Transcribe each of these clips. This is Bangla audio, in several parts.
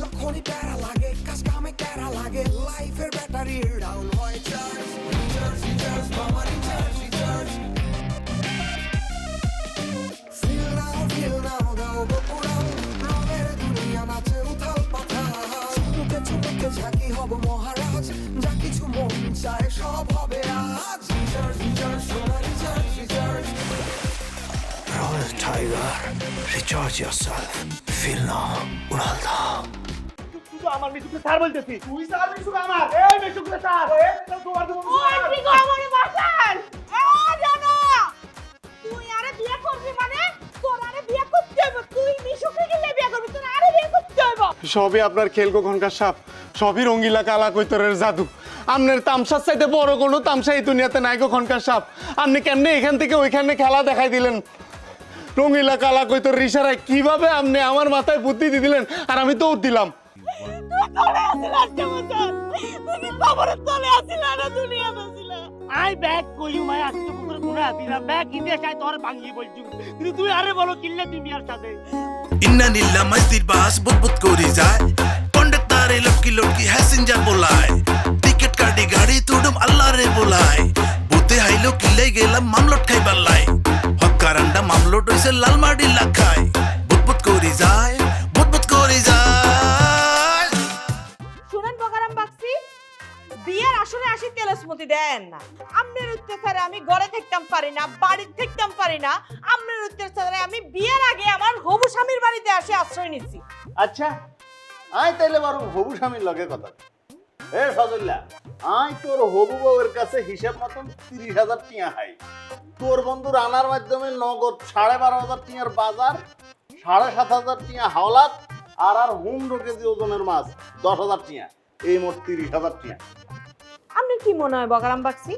যখনই প্যারা লাগে কাজ কামে প্যারা লাগে লাইফের ব্যাটারি ডাউন হয় চার্জ রিচার্জ রিচার্জ মামা রিচার্জ রিচার্জ ফিল নাও দাও বকুড়াও রঙের দুনিয়া নাচে উথাল পাথাল চুমুকে চুমুকে ঝাঁকি হব মহারাজ যা কিছু মন চায় সব হবে আজ রিচার্জ রিচার্জ সোনা recharge recharge Royal Tiger, recharge yourself. Feel now, উড়াল দাও। তুই আমার মিশুকে স্যার বলতেছিস তুই স্যার মিশুকে আমার এই মিশুকে স্যার তোমার তোমার ওই ঠিক আমারে বাসান জানো তুই আরে বিয়ে করবি মানে তোর আরে বিয়ে করতে হবে তুই মিশুকে গেলে বিয়ে করবি তোর আরে বিয়ে করতে হবে সবই আপনার খেলগো ঘনকার সাপ সবই রঙ্গিলা কালা কৈতরের জাদু আপনার তামসার চাইতে বড় কোনো তামসা এই দুনিয়াতে নাই গো ঘনকার সাপ আপনি কেমনে এখান থেকে ওইখানে খেলা দেখাই দিলেন রঙ্গিলা কালা কৈতর ইশারায় কিভাবে আপনি আমার মাথায় বুদ্ধি দিয়ে দিলেন আর আমি দৌড় দিলাম আই ব্যাগ কইউ মাই আজকে পুকুরে ঘুরে দিলাম ব্যাগ ইন্দে চাই তোর ভাঙি বলছু কিন্তু তুই আরে বলো কিল্লে তুই মিয়ার সাথে ইন্না নীলা মসজিদ বাস বুতবুত করি যায় কন্ডাক্টরে লটকি লটকি হ্যাসেঞ্জার বলায় টিকিট কাটি গাড়ি তুডুম আল্লাহ রে বলায় বুতে হাইলো কিল্লে গেলাম মামলট খাইবার লাই হকারান্ডা মামলট হইছে লাল মাটি লাখায় বুতবুত করি যায় বুতবুত করি যায় শুনেন বগারাম বাক্সি বিয়ের আসরে আসি তেলসমতি দেন না আমনের অত্যাচারে আমি ঘরে থাকতাম পারি না বাড়ি থাকতাম পারি না আমনের অত্যাচারে আমি বিয়ের আগে আমার হবু স্বামীর বাড়িতে আসি আশ্রয় নিছি আচ্ছা আই তাইলে বরং হবু স্বামীর লগে কথা এ ফজল্লা আই তোর হবু বউয়ের কাছে হিসাব মতন 30,000 টিয়া হাই তোর বন্ধু রানার মাধ্যমে নগদ 12,500 টিয়ার বাজার 7,500 টিয়া হাওলাত আর হুম কেজি ওজনের মাছ 10,000 টিয়া এই মোট 30,000 টিয়া আপনি কি মনে হয় বগারাম বাক্সি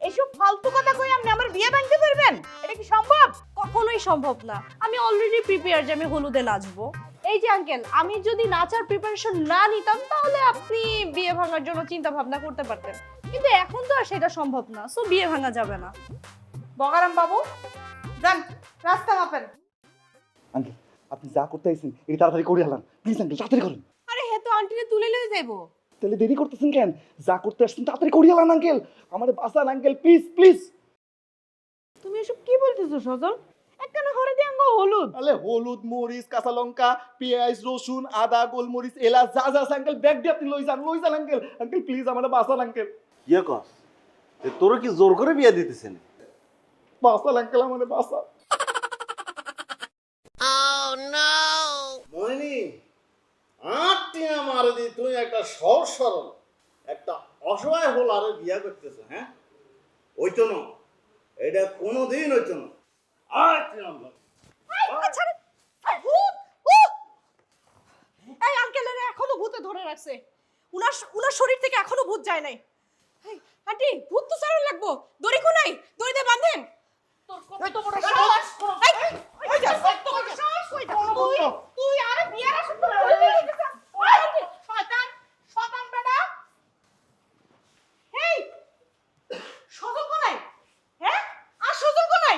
এসব ফালতু কথা কই আপনি আমার বিয়ে ভাঙতে পারবেন এটা কি সম্ভব কখনোই সম্ভব না আমি অলরেডি প্রিপেয়ার যে আমি হলুদে নাচবো এই যে আঙ্কেল আমি যদি নাচার প্রিপারেশন না নিতাম তাহলে আপনি বিয়ে ভাঙার জন্য চিন্তা ভাবনা করতে পারতেন কিন্তু এখন তো আর সেটা সম্ভব না সো বিয়ে ভাঙা যাবে না বগারাম বাবু যান রাস্তা মাপেন আঙ্কেল আপনি যা করতে আইছেন এটা তাড়াতাড়ি করে হালান প্লিজ আঙ্কেল তাড়াতাড়ি করুন আরে হে তো আন্টিরে তুলে লয়ে যাইবো তাহলে দেরি করতেছেন কেন যা করতে আসছেন তাড়াতাড়ি করে হালান আঙ্কেল আমারে বাঁচান আঙ্কেল প্লিজ প্লিজ তুমি এসব কি বলতেছো সজল একখানা ঘরে দিয়ে আঙ্গ হলুদ আলে হলুদ মরিচ কাঁচা লঙ্কা পেঁয়াজ রসুন আদা গোলমরিচ এলাচ যা যা আছে আঙ্কেল ব্যাগ দিয়ে আপনি লই যান আঙ্কেল আঙ্কেল প্লিজ আমারে বাঁচান আঙ্কেল ইয়ে কস তোর কি জোর করে বিয়ে দিতেছেন বাঁচান আঙ্কেল আমারে বাঁচান মইনি আট টিয়া মারে দি তুই একটা সহজ সরল একটা অসহায় হল আরে বিয়া করতেছে হ্যাঁ ওইতো না এটা কোনোদিন হইতো না আট টিয়া এই আঙ্কেলের এখনো ভূতে ধরে রাখছে উনার শরীর থেকে এখনো ভূত যায় নাই আন্টি ভূত তো সারা লাগবো দড়ি কো নাই দড়িতে বাঁধেন তোর কত বড় সাহস ওই যা কত বড় সাহস কই তুই আরে বিয়ার আসর তো শয়তান শয়তান বেটা হেই সজল কো নাই হ্যাঁ আর সজল কো নাই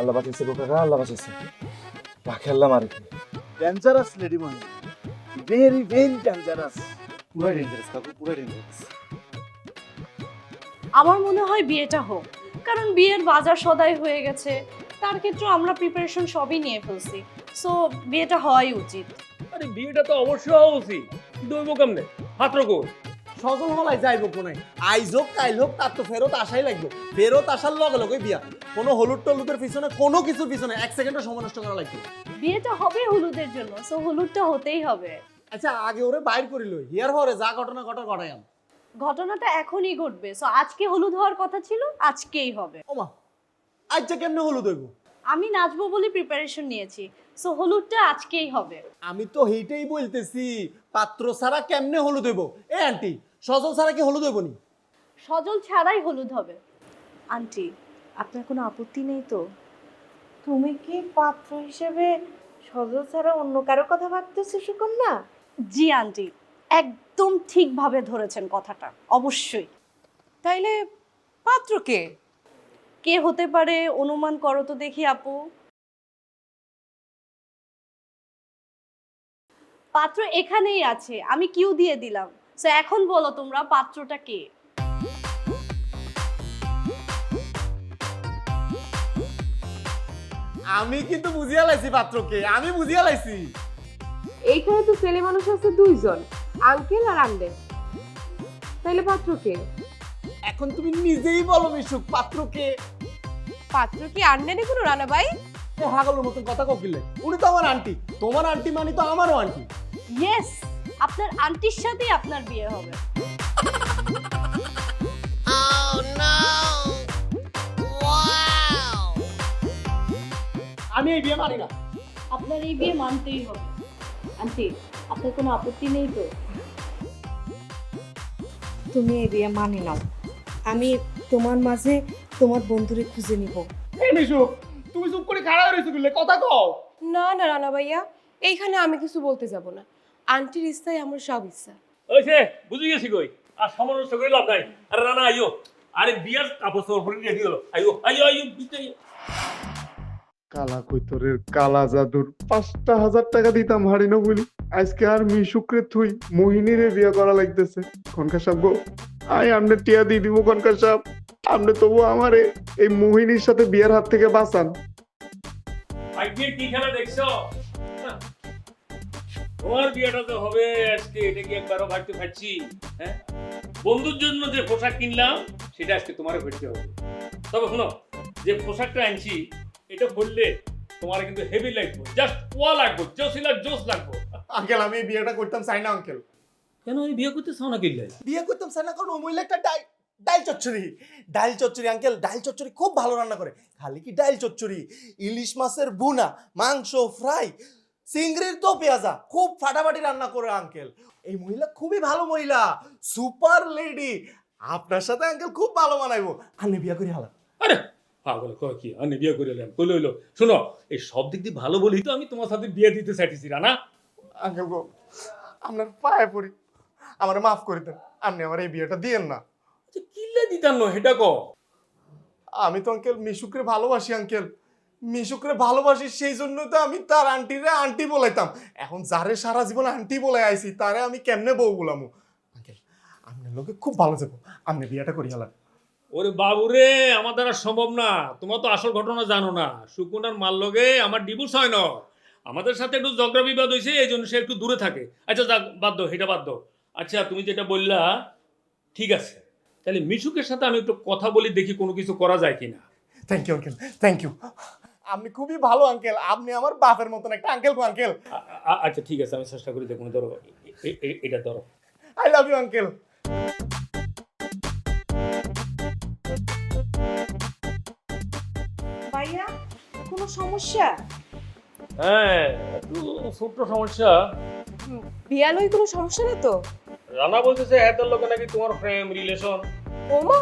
আল্লাহ বাঁচিয়েছে গো কাকা আল্লাহ বাঁচিয়েছে রাখে আল্লাহ মারে ডেঞ্জারাস লেডি মানে ভেরি ভেরি ডেঞ্জারাস পুরো ডেঞ্জারাস কাকু পুরো ডেঞ্জারাস আমার মনে হয় বিয়েটা হোক কারণ বিয়ের বাজার সদাই হয়ে গেছে তার ক্ষেত্রে আমরা প্রিপারেশন সবই নিয়ে ফেলছি সো বিয়েটা হওয়াই উচিত আরে বিয়েটা তো অবশ্যই হওয়া উচিত দইব কেমনে হাত রকো সজল হলাই যাইব কোনে আইজ হোক কাইল হোক তার তো ফেরত আসাই লাগবে ফেরত আসার লগে লগে বিয়া কোনো হলুদ টলুদের পিছনে কোনো কিছুর পিছনে এক সেকেন্ডও সময় নষ্ট করা লাগবে বিয়েটা হবে হলুদের জন্য সো হলুদটা হতেই হবে আচ্ছা আগে ওরে বাইর করিল হিয়ার হরে যা ঘটনা ঘটাই আম ঘটনাটা এখনই ঘটবে সো আজকে হলুদ হওয়ার কথা ছিল আজকেই হবে ওমা আচ্ছা কেমনে হলুদ হইব আমি নাচবো বলে প্রিপারেশন নিয়েছি সো হলুদটা আজকেই হবে আমি তো হেইটাই বলতেছি পাত্র ছাড়া কেমনে হলুদ হইব এ আন্টি সজল ছাড়া কি হলুদ হইব নি সজল ছাড়াই হলুদ হবে আন্টি আপনার কোনো আপত্তি নেই তো তুমি কি পাত্র হিসেবে সজল ছাড়া অন্য কারো কথা ভাবতেছো সুকন্যা? জি আন্টি, একদম ঠিকভাবে ধরেছেন কথাটা। অবশ্যই। তাইলে পাত্র কে? কে হতে পারে অনুমান করো তো দেখি আপু। পাত্র এখানেই আছে, আমি কিউ দিয়ে দিলাম। সো এখন বলো তোমরা পাত্রটা কে? আমি কিন্তু বুঝিয়া লাইছি পাত্রকে, আমি বুঝিয়া লাইছি। এইখানে তো ছেলে মানুষ আছে দুইজন, আঙ্কেল আর আন্ডে। তাইলে পাত্র কে? এখন তুমি নিজেই বলো মিশুক, পাত্রকে। পাত্র কি আন্ডে কোনো রানা ভাই? হাগলের মতন কথা ককিলে, উনি তো আমার আন্টি, তোমার আন্টি মানে তো আমারও আন্টি। ইয়েস, আপনার আন্টির সাথেই আপনার বিয়ে হবে। আমি এই বিয়ে মানি না। আপনার এই বিয়ে মানতেই হবে। আন্টি, আপনার কোনো আপত্তি নেই তো? তুমি এই বিয়ে মানি নাও, আমি তোমার মাঝে তোমার বন্ধুরে খুঁজে নিব। এই মিশুক, তুমি চুপ করে খাড়া হয়ে রইছো কিলে, কথা কও। না না রানা ভাইয়া, এইখানে আমি কিছু বলতে যাব না। আন্টির ইচ্ছাই আমার সব ইচ্ছা। ওইছে বুঝে গেছি কই, আর সমস্যা করে লাভ নাই। আরে রানা আইও, আরে বিয়ার কাপড় চোপড় পরে রেডি হলো, আইও আইও আইও বিতে আইও। কালা কৈতরের কালা জাদুর 5,000 টাকা দিতাম হারিনো বলি, আজকে আর মিশুকরে থুই মোহিনীরে বিয়ে করা লাগতেছে। খনকার সাহেব গো, আমনে টিয়া দিয়ে দিব খনকার সাহেব, আপনি তবু আমারে এই মোহিনীর সাথে বিয়ের হাত থেকে বাঁচান। আজকে কি খেলা দেখছো? হ্যাঁ? তোমার বিয়েটা তো হবে আজকে, এটা কি একবারও ভাবতে পারছি? হ্যাঁ, বন্ধুর জন্য যে পোশাক কিনলাম সেটা আজকে তোমারও ভরতে হবে। তবে শোনো, যে পোশাকটা আনছি এটা পরলে তোমার কিন্তু হেভি লাগবে, জাস্ট ওয়া লাগবে, জোসিলা জোস লাগবে। আঙ্কেল, আমি এই বিয়েটা করতাম চাই না আঙ্কেল। কেন এই বিয়ে করতে চাও না কিনলে? বিয়ে করতাম চাই না কারণ ওই মহিলা একটা ডাইল চচ্চড়ি। ডাইল চচ্চড়ি আঙ্কেল, ডাইল চচ্চড়ি খুব ভালো রান্না করে। খালি কি ডাইল চচ্চড়ি, ইলিশ মাছের বুনা, মাংস ফ্রাই, চিংড়ির তো পেঁয়াজা, খুব ফাটাফাটি রান্না করে আঙ্কেল। এই মহিলা খুবই ভালো মহিলা, সুপার লেডি। আপনার সাথে আঙ্কেল খুব ভালো মানাইবো, আপনি বিয়ে করে হালা। আরে পাগল কয় কি, আমি বিয়ে করে এলাম কইলো হইলো। শোনো, এই সব দিক দিয়ে ভালো বলি তো আমি তোমার সাথে বিয়ে দিতে চাইতেছি না। আঙ্কেল গো, আপনার পায়ে পড়ি, আমার মাফ করে দেন, আপনি আমার এই বিয়েটা দিয়েন না। আচ্ছা কিল্লা দিতাম না সেটা কো। আমি তো আঙ্কেল মিশুকরে ভালোবাসি আঙ্কেল, মিশুকরে ভালোবাসি, সেই জন্য তো আমি তার আন্টিরে আন্টি বলাইতাম। এখন যারে সারা জীবন আন্টি বলে আইছি তারে আমি কেমনে বউ বলামু? আঙ্কেল, আপনার লোকে খুব ভালো যাবো, আপনি বিয়েটা করি হালান। ওরে বাবুরে, আমার দ্বারা সম্ভব না। তোমার তো আসল ঘটনা জানো না। সুকুনার মার লগে আমার ডিভোর্স হয় না, আমাদের সাথে একটু ঝগড়া বিবাদ হয়েছে, এই জন্য সে একটু দূরে থাকে। আচ্ছা যাক, বাদ দাও, এটা বাদ দাও। আচ্ছা তুমি যেটা বললা ঠিক আছে, তাহলে মিশুকের সাথে আমি একটু কথা বলি, দেখি কোনো কিছু করা যায় কিনা। Thank you uncle, thank you. আপনি খুবই ভালো আঙ্কেল, আপনি আমার বাপের মতন একটা আঙ্কেল গো আঙ্কেল। আচ্ছা ঠিক আছে, আমি চেষ্টা করি দেখুন। ধরো এটা ধরো। I love you uncle. ভাইয়া, কোনো সমস্যা? হ্যাঁ, একটু ছোট্ট সমস্যা। বিয়ালই কোনো সমস্যা নেই তো? রানা বলতেছে এত লোকে নাকি তোমার প্রেম রিলেশন। ওমা,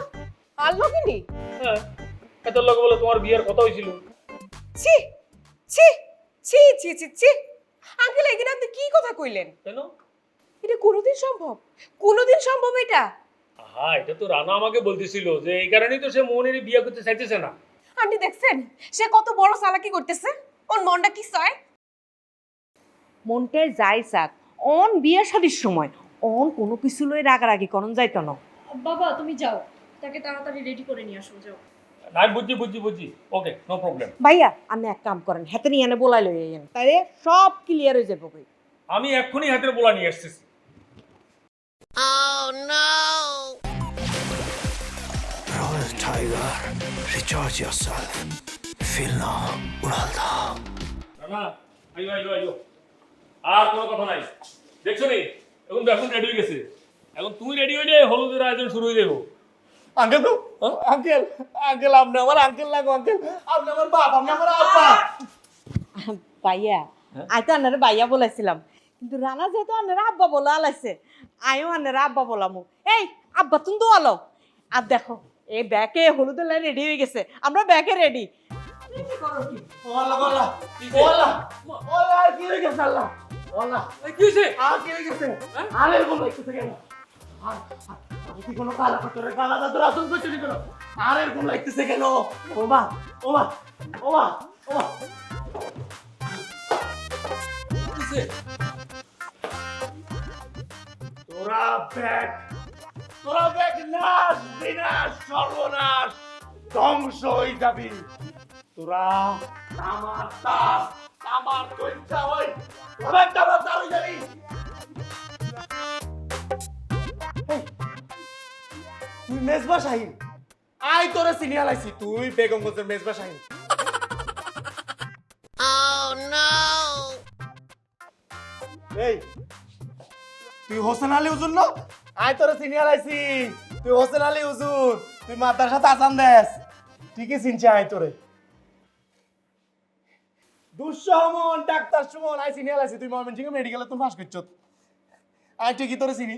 আর লগেনি? হ্যাঁ, এত লোকে বলে তোমার বিয়ের কথা হয়েছিল। ছি ছি ছি ছি ছি ছি, আঙ্কেল এখানে আপনি কি কথা কইলেন? কেন? এটা কোনোদিন সম্ভব? কোনোদিন সম্ভব এটা? হ্যাঁ, এটা তো রানা আমাকে বলতেছিল যে এই কারণেই তো সে মোহনের বিয়ে করতে চাইতেছে না। আন্টি দেখছেন সে কত বড় চালাকি করতেছে? ওর মনটা কি চায়? মনটায় যাই চাক, অন বিয়ে শাদির সময় অন কোনো কিছু লই রাগারাগি করন যাইতো না। বাবা তুমি যাও, তাকে তাড়াতাড়ি রেডি করে নিয়ে আসো, যাও। না বুঝছি, ওকে, নো প্রবলেম। ভাইয়া, আপনি এক কাম করেন, হাতে নিয়ে এনে বলাই লই আইয়েন, তাইলে সব ক্লিয়ার হয়ে যাবে। আমি এক্ষুনি হাতের বোলা নিয়ে আসতেছি। Royal Tiger, recharge yourself. Feel now, Uralda. Rana আইও, আর কোনো কথা নাই। দেখছো নি, এখন রেডি হয়ে গেছে। এখন তুমি রেডি হইলে হলুদের আয়োজন শুরু হয়ে যাবো। আঙ্কেল তো আঙ্কেল, আঙ্কেল আপনি আমার আঙ্কেল লাগো আঙ্কেল, আপনি আমার বাপ, আপনি আমার আব্বা। ভাইয়া, আই তো আন্নারে ভাইয়া বলেছিলাম, কিন্তু রানা যেহেতু আন্নারা আব্বা বলে আলাইছে, আইও আন্নারা আব্বা বলামু। এই আব্বা তুমি তো আলো। আর দেখো, এই ব্যাকে হলুদের লাইন রেডি হয়ে গেছে, আমরা ব্যাকে রেডি। করো কি ওলা ওলা কি ওলা ওলা আর কি হয়ে গেছে আল্লাহ ওলা কি হয়েছে আর কি হয়ে গেছে আরে বল একটু সেকেন্ড কি কোনো কালা কতরে কালা দাদুর আসল তো চুরি করো আরে কোন লাগতেছে কেন ওমা ওমা ওমা ওমা তোরা ব্যাগ নাশ বিনাশ সর্বনাশ ধ্বংস হয়ে যাবি তোরা আমার কইছা হই তোরা আমার দাও যাবি তুই মেজবা শাহিন আই তোরা সিনিয়র আইছি তুই বেগমগঞ্জের মেজবা শাহিন এই তুই হোসেন আলী হুজুর না আই তোরা সিনিয়র আইছি তুই হোসেন আলী হুজুর তুই মাতার সাথে আসান দেস ঠিকই চিনছি আই তোরে দুঃসমন ডাক্তার সুমন আই সিনিয়র আইছি তুই ময়মনসিংহ মেডিকেলে তুই পাস করছ আই ঠিকই তোরে চিনি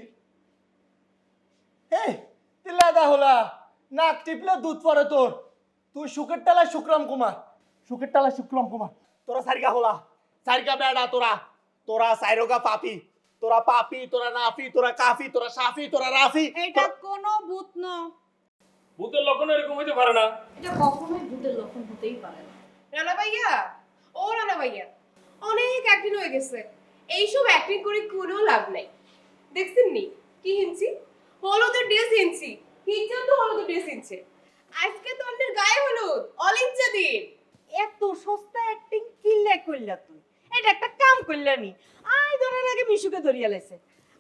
এই তিল্লাদা হলা নাক টিপলে দুধ পরে তোর তুই সুখের টালা শুক্রাম কুমার তোরা সারিকা হলা সারিকা বেড়া তোরা সাইরোগা পাপি তোরা পাপি তোরা নাফি তোরা কাফি তোরা সাফি তোরা রাফি এটা কোনো ভূত না, ভূতের লক্ষণ এরকম হইতে পারে না। এটা কখনোই ভূতের লক্ষণ হতেই পারে না। রানা ভাইয়া, ও রানা ভাইয়া, অনেক অ্যাক্টিং হয়ে গেছে। এইসব অ্যাক্টিং করে কোনো লাভ নাই। দেখছেন নি কি হিনছি? হলুদের ড্রেস হিনছি, হিনছেন তো হলুদের ড্রেস হিনছে। আজকে তো আমাদের গায়ে হলুদ, অলিঞ্জা দিন। এত সস্তা অ্যাক্টিং কিল্লা কইলা তুই, এটা একটা কাম কইলা নি। আই ধরার আগে মিশুকে ধরিয়া লাইছে।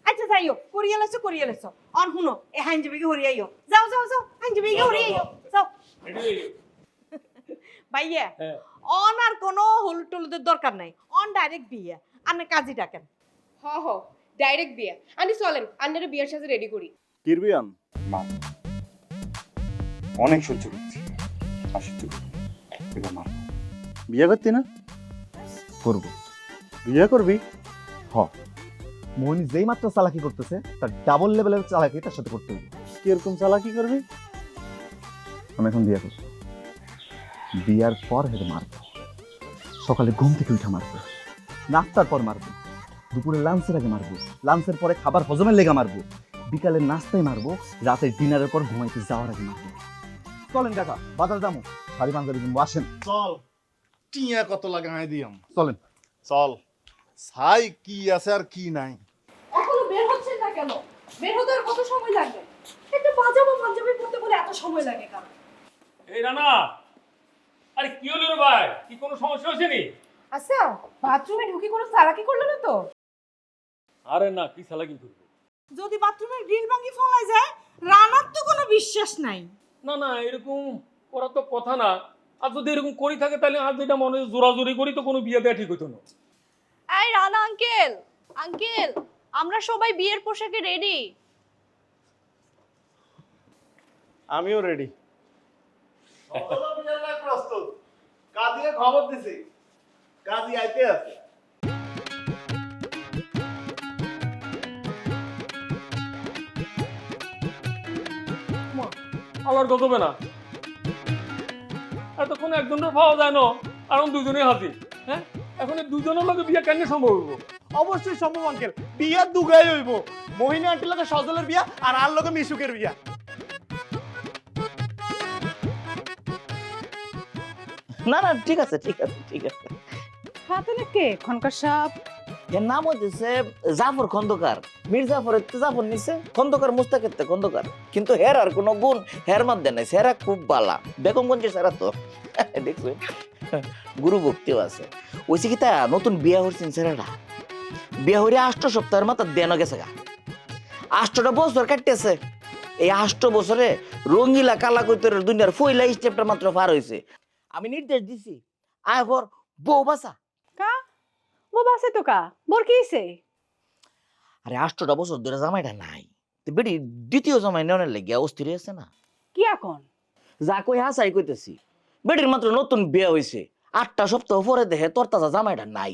আচ্ছা যাইও, করিয়া লাইছো অন হুনো এ হাইনজবিকে হরিয়াইও, যাও হাইনজবিকে হরিয়াইও যাও। ভাইয়া অন আর কোনো হলুদ টলুদের দরকার নাই, অন ডাইরেক্ট বিয়ে। আপনি কাজী ডাকেন। হ ডাইরেক্ট বিয়া। আন্টি চলেন, আন্নারে বিয়ার সাথে রেডি করি। কিরবিয়ান মা অনেক সহ্য করছি আসছি এবার মা বিয়ে করতি না করবো বিয়ে করবি মোহন যেই মাত্র চালাকি করতেছে তার ডাবল লেভেলের চালাকি তার সাথে করতে হবে। কিরকম চালাকি করবি? আমি এখন বিয়ে করবো, বিয়ার পর হেঁটে মারবো, সকালে ঘুম থেকে উঠে মারবো, নাস্তার পর মারবো, দুপুরে লাঞ্চের আগে মারবো, লাঞ্চের পরে খাবার হজমের লেগে মারবো, বিকালের নাস্তায় মারবো, রাতের ডিনারের পর ঘুমাইতে যাওয়ার আগে মারবো। চলেন কাকা, বাজার দামো, শাড়ি পাঞ্জাবি কিনবো, আসেন। চল টিয়া কত লাগাই দিয়াম। চলেন। চল ছাই কি আছে আর কি নাই। এখনো বের হচ্ছেন না কেন? বের হতে আর কত সময় লাগবে? একটা পাজামা পাঞ্জাবি পরতে বলে এত সময় লাগে কেন? এই রানা, আরে কি হলো রে ভাই? কি কোনো সমস্যা হয়েছে নি? আচ্ছা, বাথরুমে ঢুকে কোনো চালাকি করলো না তো? আরে না, কি চালাকি করবো? যদি বাথরুমের গ্রিল ভাঙি ফলাই যায়, রানার তো কোনো বিশ্বাস নাই। না এরকম করা তো কথা না। আর যদি এরকম করি থাকে তাহলে আজ যেটা মনে হয় জোরাজোরি করি তো কোনো বিয়ে দেওয়া ঠিক হইতো না। এই রানা আঙ্কেল, আমরা সবাই বিয়ের পোশাকে রেডি। আমিও রেডি। প্রস্তুত, কাজীকে খবর দিছি, কাজী আইতে আছে। আল্লাহর গজবে না, এতক্ষণ একজনের পাওয়া যায় না, এখন দুজনেই হাজির। হ্যাঁ, এখন এই দুজনের লগে বিয়ে কেন সম্ভব হইব? অবশ্যই সম্ভব আঙ্কেল, বিয়া দুগাই হইব। মোহিনী আন্টির লগে সজলের বিয়া আর আর লগে মিশুকের বিয়া। না ঠিক আছে। হাতে কে খনকার সাহেব? এর নাম হচ্ছে জাফর খন্দকার। মীর জাফরের জাফর নিছে, খন্দকার মুস্তাকের খন্দকার। কিন্তু হের আর কোনো গুণ হের মধ্যে নাই, সেরা খুব বালা। বেগমগঞ্জের সেরা তো দেখছো, গুরু ভক্তিও আছে। ওইসে কি তা নতুন বিয়া হচ্ছেন সেরাটা, বিয়া হইরে 8 সপ্তাহের মাথা দেন গেছে গা। 8টা বছর কাটতেছে। এই 8 বছরে রঙ্গিলা কালা কৈতরের দুনিয়ার ফইলা স্টেপটা মাত্র পার হয়েছে। আমি নির্দেশ দিছি, আয় ঘর বউ বাসা। ও বাসে তো কা বোর কি হইছে? আরে 8টা বছর ধরে জামাইটা নাই, বেটি দ্বিতীয় জামাই নেওয়ার লাগিয়া অস্থির আছে না। কি এখন? যা কই হাসাই কইতেছি, বেটির মাত্র নতুন বিয়ে হইছে, 8টা সপ্তাহ পরে দেখে তোর তাজা জামাইটা নাই।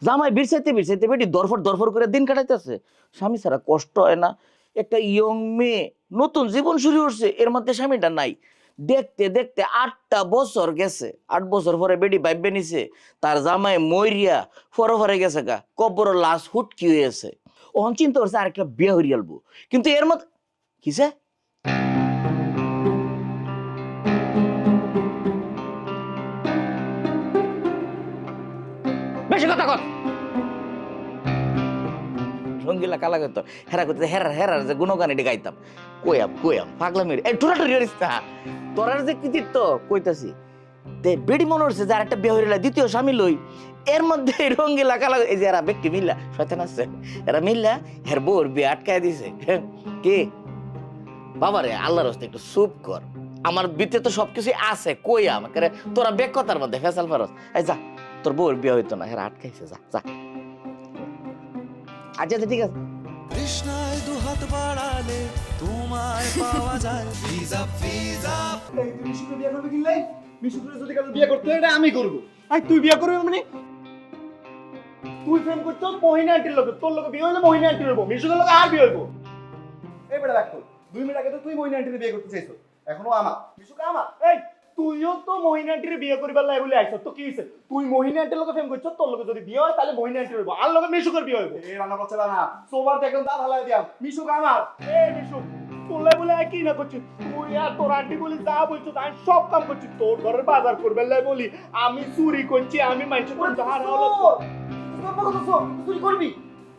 জামাই বিরসাইতে বেটি দরফর করে দিন কাটাইতেছে। স্বামী ছাড়া কষ্ট হয় না? একটা ইয়ং মেয়ে নতুন জীবন শুরু করছে, এর মধ্যে স্বামীটা নাই। দেখতে দেখতে 8টা বছর গেছে, 8 বছর পরে বেডি বাইবে নিছে, তার জামাই মরিয়া ফরে গেছে গা, কবর লাশ হুটকি হয়েছে। ওহন চিন্তা করছে আরেকটা বিয়ে হয়ে গেলবো, কিন্তু এর মধ্যে কিসে বেশি কথা কর। রঙ্গিলা কালা করতো হেরা করতে হেরার যে গুণগান এটি গাইতাম, কয়াম পাগলামি এই ঠোরাঠুরি করিস না, তোরার যে কৃতিত্ব কইতাছি। তে বেডি মনে হচ্ছে যে আরেকটা বিয়ে হইলা, দ্বিতীয় স্বামী লই। এর মধ্যে রঙ্গিলা কালা এই যে এরা ব্যক্তি মিল্লা শয়তান আছে, এরা মিল্লা হের বউর বিয়ে আটকায় দিছে। কে বাবারে আল্লাহর রাস্তায় একটু চুপ কর, আমার ভিতরে তো সবকিছু আছে, কইয়াম তোরা বেকতার মধ্যে ফেসাল ফারস। এই যা, তোর বউর বিয়ে হইতো না, হেরা আটকাইছে, যা যা। আচ্ছা ঠিক আছে। তৃষ্ণায় দুহাত বাড়ালে তোমায় পাওয়া যায় ভিজা ভিজা। এই তুই মিশুকে বিয়ে করবি কিনলে? মিশুকে যদি কারো বিয়ে করতে হয়, এটা আমি করবো। আই তুই বিয়ে করবি মানে? তুই প্রেম করছো মহিনা আন্টির লোকে, তোর লোকে বিয়ে হইলে মহিনা আন্টির হইব, মিশুকের লোকে আর বিয়ে হইব। এই বেটা দেখ, 2 মিনিট আগে তো তুই মহিনা আন্টির বিয়ে করতে চাইছো, এখনো আমার মিশুকে আমার। এই তুইও তো মহিনা আন্টির বিয়ে করিবার লাই বলে আইছ, তো কি হইছে? তুই মহিনা আন্টির লোকে প্রেম করছো, তোর লোকে যদি বিয়ে হয় তাহলে মহিনা আন্টির হইব, আর লোকে মিশুকের বিয়ে হইব। এই রান্না করছে না, সোবার দেখেন দাঁত হালাই দিয়াম, মিশুক আমার। এই মিশুক তোলে বলে কি না করছিস তুই? আর তোর আন্টি বলি যা বলছো তাই সব কাম করছিস, তোর ঘরের বাজার করবে লাই বলি আমি চুরি করছি, আমি মাইছে তোর ধার হলো চুরি করবি।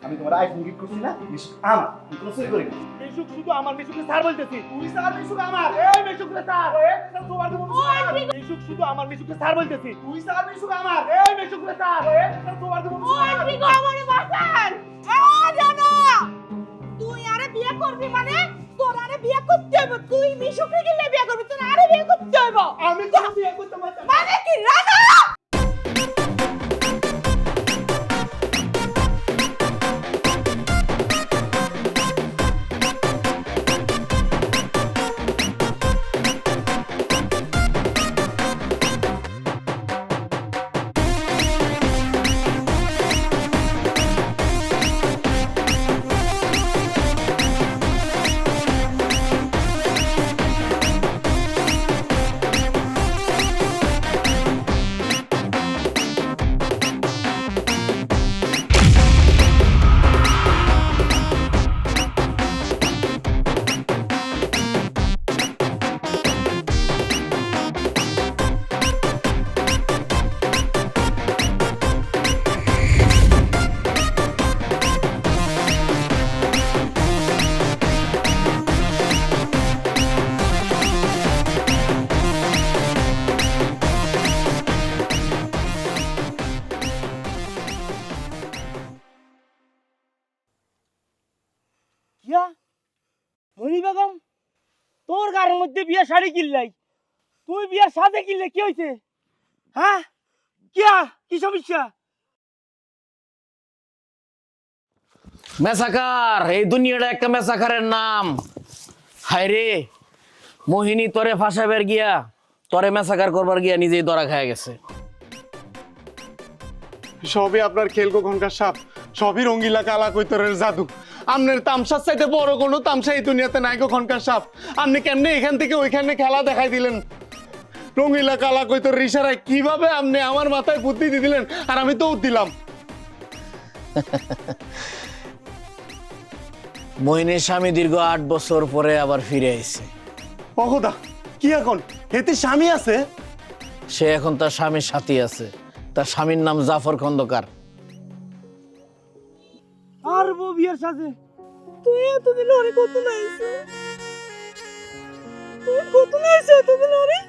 আমি তোমার আইফোন গিফট করছি না, মিশুক আমার, আমি কোনো চুরি করি না। মিশুক শুধু আমার, মিশুকে স্যার বলতেছি, তুই স্যার মিশুক আমার। এই মিশুক রে স্যার, এই তোমার দেব স্যার। মিশুক শুধু আমার, মিশুকে স্যার বলতেছি, তুই স্যার মিশুক আমার। এই মিশুক রে স্যার, এই তোমার দেব স্যার। ওই গো আমারে বাঁচান। এ জানা তুই আরে বিয়ে করবি মানে তোর আরে বিয়ে করতে হবে, তুই মিশুকে গিলে বিয়ে করবি, তোর আরে বিয়ে করতে হবে। আমি তো বিয়ে করতে পারতাম মানে কি রানা? কিয়া মনি বেগম, তোর গায়ের মধ্যে বিয়ে শাড়ি কিনলাই, তুই বিয়ে সাথে কিনলে কি হয়েছে? হ্যাঁ কিয়া কি সমস্যা? মেসাকার, এই দুনিয়াটা একটা মেসাকারের নাম। হায় রে মোহিনী তোরে ফাঁসাবার গিয়া, তোরে মেসাকার করবার গিয়া নিজেই ধরা খায় গেছে। সবই আপনার খেলকো ঘনকার সাপ, সবই রঙ্গিলা কালা কৈতরের জাদু। আপনার তামসার চাইতে বড় কোনো তামসা এই দুনিয়াতে নাই গো ঘনকার সাপ। আপনি কেমনে এখান থেকে ওইখানে খেলা দেখাই দিলেন? রঙ্গিলা কালা কৈতরের ইশারায় কিভাবে আপনি আমার মাথায় বুদ্ধি দিয়ে দিলেন, আর আমি তো দিলাম। মোহিনীর স্বামী দীর্ঘ 8 বছর পরে আবার ফিরে আইছে। অহদা কি এখন এতে স্বামী আছে? সে এখন তার স্বামীর সাথী আছে, তার স্বামীর নাম জাফর খন্দকার। আর বউ বিয়ের সাথে তুই এতদিন ওরে কত নাইছো, তুই কত নাইছো এতদিন ওরে?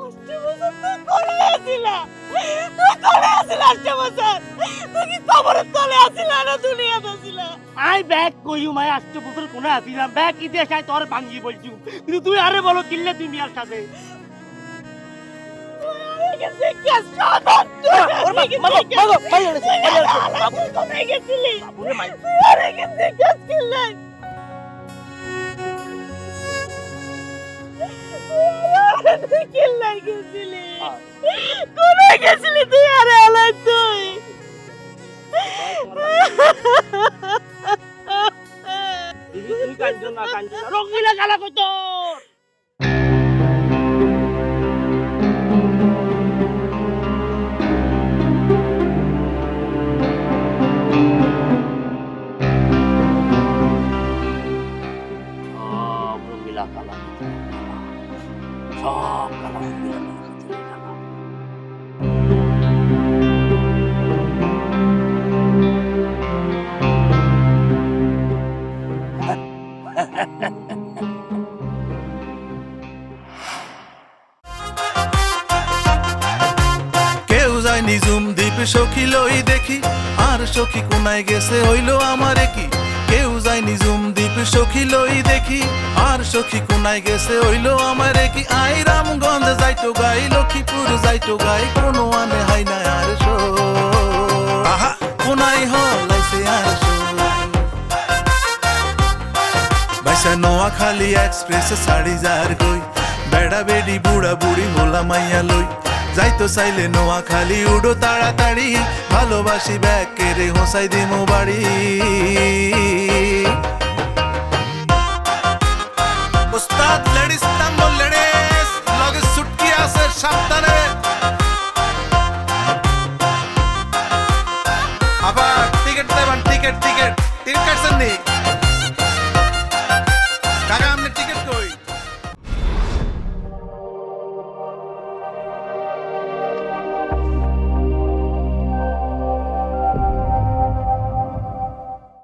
8 বছর তুই করে আসিলা, তুই করে আসিলা 8 বছর, তুই কি কবরের তলে আসিলা না দুনিয়াতে আসিলা? আই ব্যাক কইউ মাই 8 বছর কোনে আসিলাম, ব্যাক ইদে চাই তোর ভাঙ্গি বলছু, কিন্তু তুই আরে বলো কিল্লে তুই বিয়ার সাথে গেছিলি তুই? আরে আলাই তুই রঙ্গিলা গালা কইতো দ্বীপ সখী লই দেখি আর সখী কোনায় গেছে হইলো আমারে কি কেউ যায়নি জুম দ্বীপ সখী লই দেখি আর সখী কোনায় গেছে হইলো আমারে কি আই রামগঞ্জ যাইতো গাই লক্ষ্মীপুর যাইতো গাই কোনো আনে হাই না আর শো আহা কোনায় হলাইছে আর শো বাইসা নোয়াখালী এক্সপ্রেস সাড়ি যার গই বেড়া বেডি বুড়া বুড়ি হোলা মাইয়া লই যাইতো চাইলে নোয়াখালী উড়ো তাড়াতাড়ি ভালোবাসি ব্যাগ কেড়ে হোসাই দিমো বাড়ি উস্তাদ লেডিস তাম্বো লেডিস লগে সুটকি আছে সাবধানে আবার টিকিট দেবেন টিকিট টিকিট টিকিট কাটছেন নি